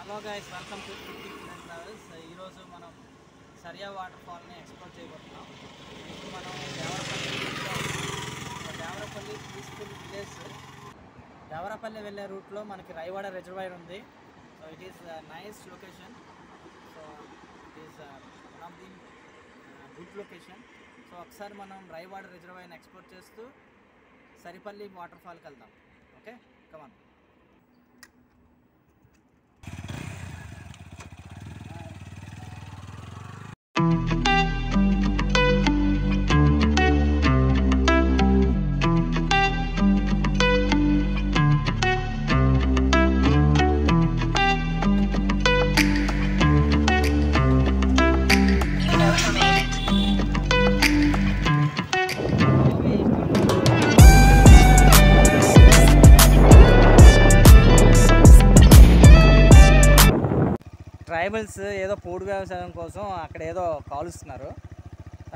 Hello guys, welcome to travels. ఈరోజు మనం సరియా water ఫాల్ని explore చేయబోతున్నాం. ఇప్పుడు మనం దేవరపల్లి పీస్ఫుల్ విలేజ్. దేవరపల్లి వెళ్ళే రూట్లో మనకి రైవాడ రిజర్వాయర్ ఉంది. So it is nice location. So it is one of the good location. So ఒకసారి మనం రైవాడ రిజర్వాయర్ని ఎక్స్ప్లోర్ చేస్తూ సరిపల్లి వాటర్ ఫాల్కి వెళ్దాం. ఓకే, కమాన్. ట్రైబల్స్ ఏదో పోడు వ్యవసాయం కోసం అక్కడ ఏదో కాలుస్తున్నారు.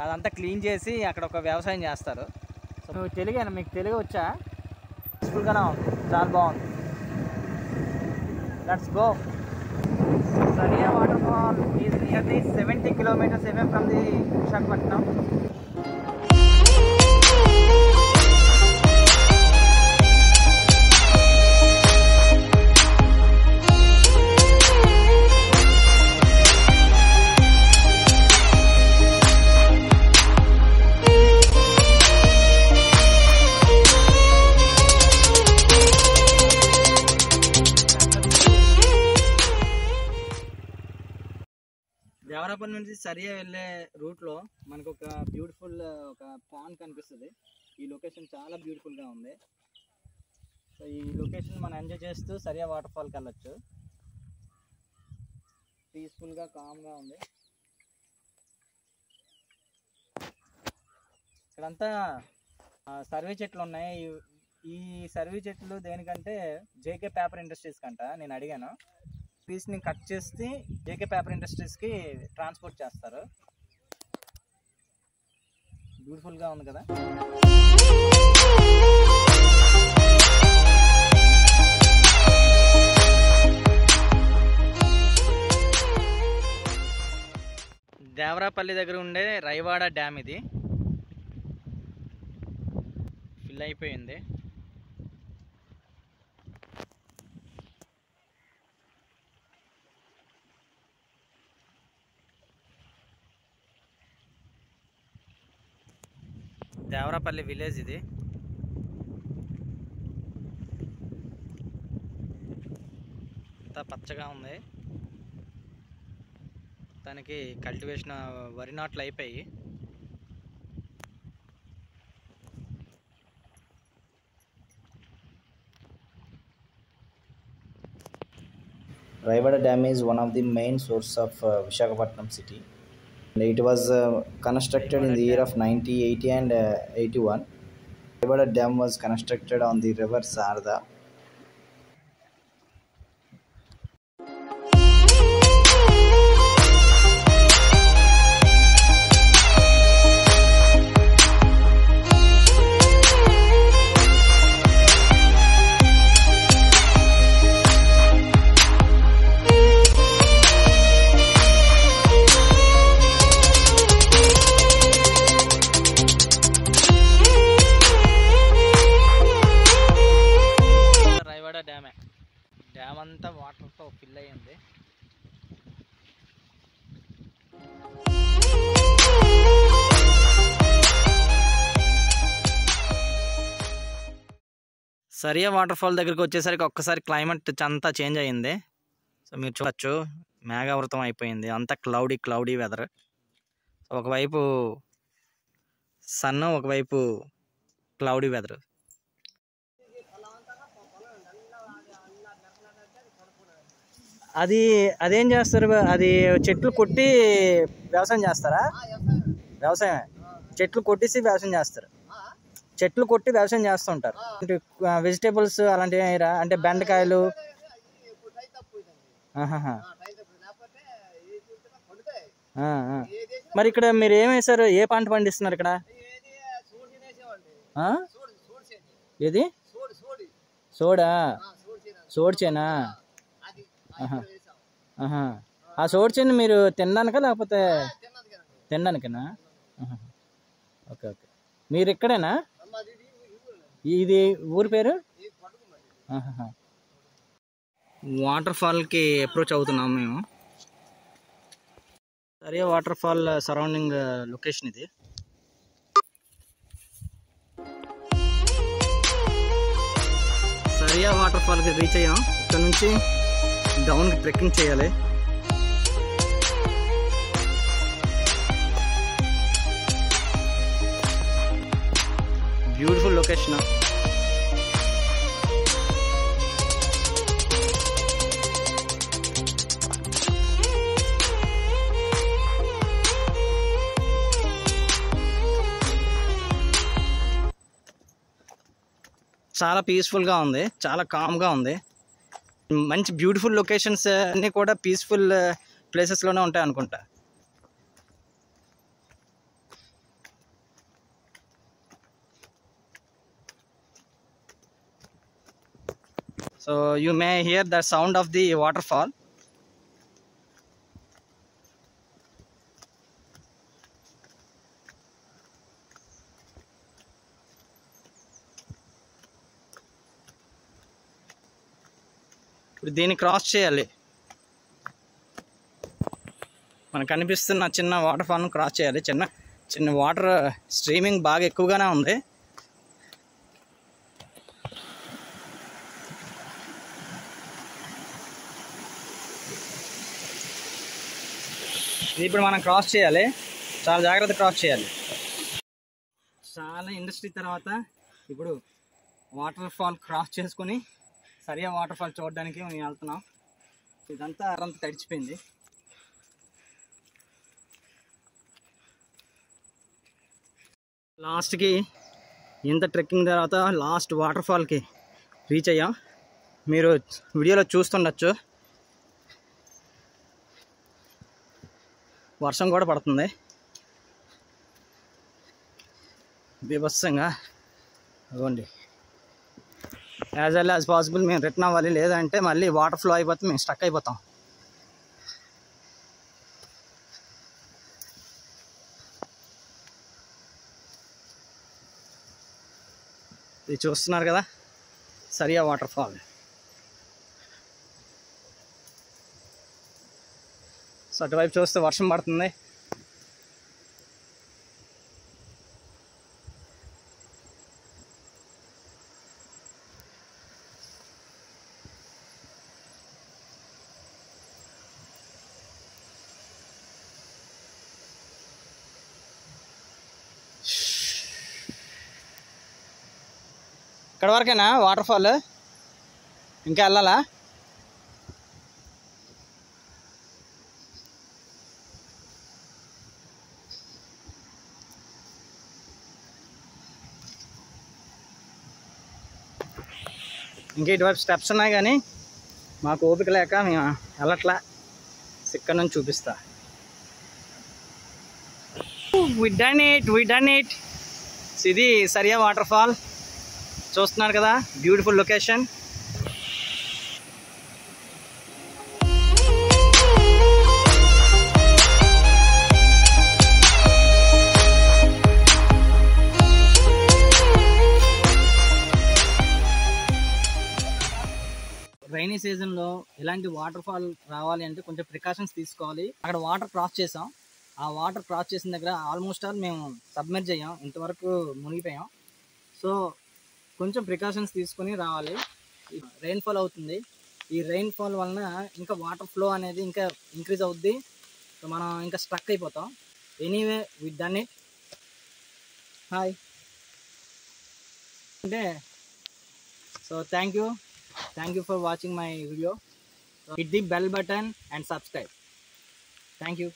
అదంతా క్లీన్ చేసి అక్కడ ఒక వ్యవసాయం చేస్తారు. సో నువ్వు తెలుగేనా? మీకు తెలుగు వచ్చా? పీస్ఫుల్గానే ఉంది, చాలా బాగుంది. Let's go. Sariya waterfall is nearly 70 kilometers away from the Visakhapatnam. Devarapalli నుంచి సరియా వెళ్ళే రూట్లో మనకు ఒక బ్యూటిఫుల్ ఒక పాండ్ కనిపిస్తుంది. ఈ లొకేషన్ చాలా బ్యూటిఫుల్గా ఉంది. సో ఈ లొకేషన్ మనం ఎంజాయ్ చేస్తూ సరియా వాటర్ ఫాల్కి వెళ్ళొచ్చు. పీస్ఫుల్గా కామ్గా ఉంది. ఇక్కడంతా సర్వే చెట్లు ఉన్నాయి. ఈ సర్వే చెట్లు దేనికంటే జేకే పేపర్ ఇండస్ట్రీస్ కంట. నేను అడిగాను, పీస్ని కట్ చేసి జేకే పేపర్ ఇండస్ట్రీస్కి ట్రాన్స్పోర్ట్ చేస్తారు. బ్యూటిఫుల్గా ఉంది కదా. దేవరపల్లి దగ్గర ఉండే రైవాడ డ్యామ్ ఇది ఫిల్ అయిపోయింది. దేవరపల్లి విలేజ్ ఇది. అంతా పచ్చగా ఉంది. దానికి కల్టివేషన్ వరి నాట్లు అయిపోయి. Raivada Dam is one of the main source of Visakhapatnam city. It was constructed in the year of 1980 and 81. Raivada Dam was constructed on the river Sarda. Dam అంతా వాటర్తో ఫిల్ అయ్యింది. సరియా వాటర్ ఫాల్ దగ్గరికి వచ్చేసరికి ఒక్కసారి climate అంతా change అయ్యింది. So మీరు చూడొచ్చు, మేఘావృతం అయిపోయింది. అంతా క్లౌడీ వెదర్. ఒకవైపు సన్, ఒకవైపు క్లౌడీ వెదర్. అదేం చేస్తారు? అది చెట్లు కొట్టి వ్యవసాయం చేస్తారా? వ్యవసాయం చెట్లు కొట్టేసి వ్యవసాయం చేస్తారు. చెట్లు కొట్టి వ్యవసాయం చేస్తుంటారు. వెజిటేబుల్స్ అలాంటివి అంటే బెండకాయలు. మరి ఇక్కడ మీరు ఏం వేసారు? ఏ పంట పండిస్తున్నారు ఇక్కడ? ఏది? సోడా? సోడ్చేనా? ఆహా. ఆ సోడ్చిని మీరు తినడానికా లేకపోతే తినడానికేనా? ఆహా. Okay okay. మీరు ఇక్కడేనా? ఇది ఊరి పేరు? ఆహా. వాటర్ ఫాల్కి అప్రోచ్ అవుతున్నాం మేము. సరే, వాటర్ ఫాల్ సరౌండింగ్ లొకేషన్ ఇది. సరియా వాటర్ ఫాల్కి రీచ్ అయ్యాం. ఇక్కడ నుంచి డౌన్కి ట్రెక్కింగ్ చేయాలి. Beautiful location. చాలా పీస్ఫుల్గా ఉంది, చాలా కామ్గా ఉంది. మంచి బ్యూటిఫుల్ లొకేషన్స్ అన్నీ కూడా పీస్ఫుల్ ప్లేసెస్లోనే ఉంటాయి అనుకుంటా. So you may here the sound of the water fall. ఇప్పుడు దీన్ని క్రాస్ చేయాలి. మనకు కనిపిస్తున్న చిన్న వాటర్ ఫాల్ను క్రాస్ చేయాలి. చిన్న చిన్న వాటర్ స్ట్రీమింగ్ బాగా ఎక్కువగానే ఉంది. ఇది ఇప్పుడు మనం క్రాస్ చేయాలి. చాలా జాగ్రత్త క్రాస్ చేయాలి. చాలా ఇండస్ట్రీ తర్వాత ఇప్పుడు వాటర్ ఫాల్ క్రాస్ చేసుకొని సరియా వాటర్ ఫాల్ చూడడానికి మేము వెళ్తున్నాం. ఇదంతా అంతా తడిచిపోయింది. లాస్ట్కి ఇంత ట్రెక్కింగ్ తర్వాత లాస్ట్ వాటర్ ఫాల్కి రీచ్ అయ్యాం. మీరు వీడియోలో చూస్తుండొచ్చు, వర్షం కూడా పడుతుంది బీభత్సంగా. అవ్వండి, యాజ్ వెల్ యాజ్ పాసిబుల్ మేము రిటర్న్ అవ్వాలి, లేదంటే మళ్ళీ వాటర్ ఫ్లో అయిపోతే మేము స్టక్ అయిపోతాం. ఇది చూస్తున్నారు కదా, సరియా వాటర్ ఫాల్. సో అటువైపు చూస్తే వర్షం పడుతుంది. ఇక్కడ వరకేనా వాటర్ ఫాల్? ఇంకా వెళ్ళాలా? ఇంకా ఇటువైపు స్టెప్స్ ఉన్నాయి కానీ మాకు ఓపిక లేక మేము వెళ్ళట్లా. ఇక్కడ నుంచి చూపిస్తా. we done it. ఇది సరియా వాటర్ ఫాల్ చూస్తున్నారు కదా, బ్యూటిఫుల్ లొకేషన్. రైనీ సీజన్లో ఇలాంటి వాటర్ ఫాల్ రావాలి అంటే కొంచెం ప్రికాషన్స్ తీసుకోవాలి. అక్కడ వాటర్ క్రాస్ చేసాం. ఆ వాటర్ క్రాస్ చేసిన దగ్గర ఆల్మోస్ట్ ఆల్ మేము సబ్మెర్జ్ అయ్యాం, ఇంతవరకు మునిగిపోయాం. సో కొంచెం ప్రికాషన్స్ తీసుకొని రావాలి. రెయిన్ఫాల్ అవుతుంది. ఈ రెయిన్ఫాల్ వలన ఇంకా వాటర్ ఫ్లో అనేది ఇంకా ఇంక్రీజ్ అవుద్ది. సో మనం ఇంకా స్ట్రక్ అయిపోతాం. Anyway we done it. Hi అంటే so thank you for watching my video. Hit the bell button and subscribe. Thank you.